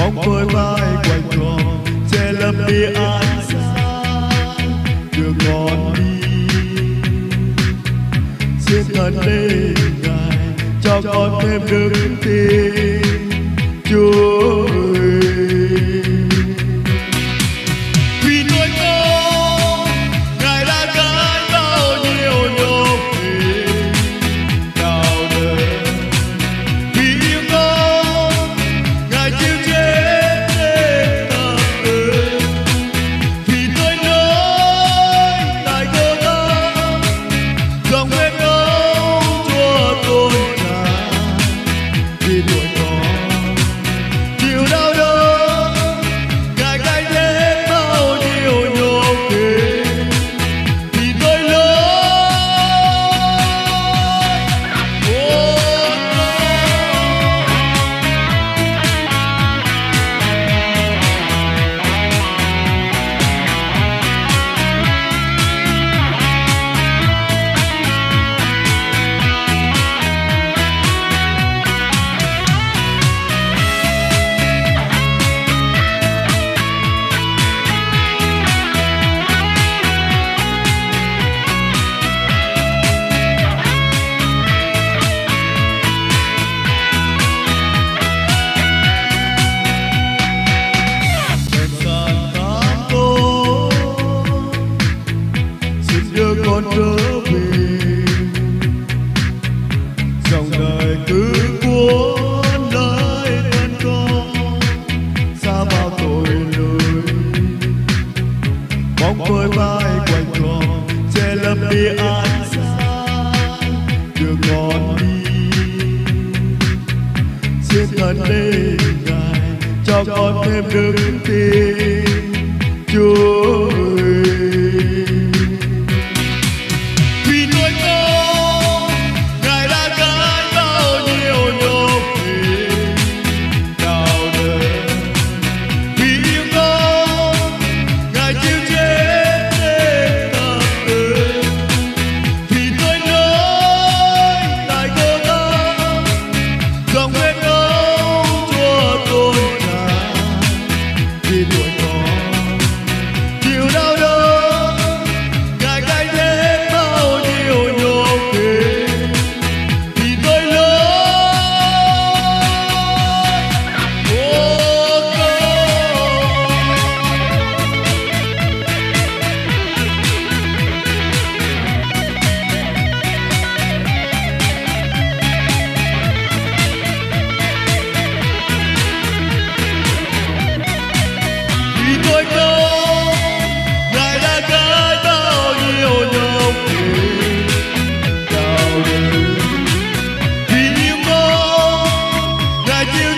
bóng đôi vai quanh quẩn che lấp đi ánh sáng đường còn đi. Xin thân lên Ngài cho con thêm đức tin Chúa ơi. Vì nuôi con Ngài đã gánh bao nhiêu nhục hình đau đớn. Vì yêu con Ngài chịu chết trên thập tự. Vì tôi nói tại cơ đau dòng huyết âu Chúa tôn tràn. Vì tuổi con chịu đau đớn Ngài gánh hết bao nhiêu nhục hình. Vì tôi lớn con trở về. Dòng đời cứ cuốn lấy thân con xa bao tội lỗi. Bóng đôi vai quanh quẩn che lấp đi ánh sáng đường còn đi. Xin thân lên Ngài cho con thêm đức tin Chúa ơi. Vì nuôi con Ngài đã gánh bao nhiêu nhục hình đau đớn. Vì yêu con Ngài chịu chết trên thập tự. Vì tôi nói tại cơ đau dòng huyết âu Chúa tôn tràn. Vì tuổi con chịu đau đớn Ngài gánh hết bao nhiêu nhục hình. Vì tôi lớn của con. Vì tôi con Ngài đã gánh bao nhiêu nhục hình đau đớn. Vì yêu con Ngài chịu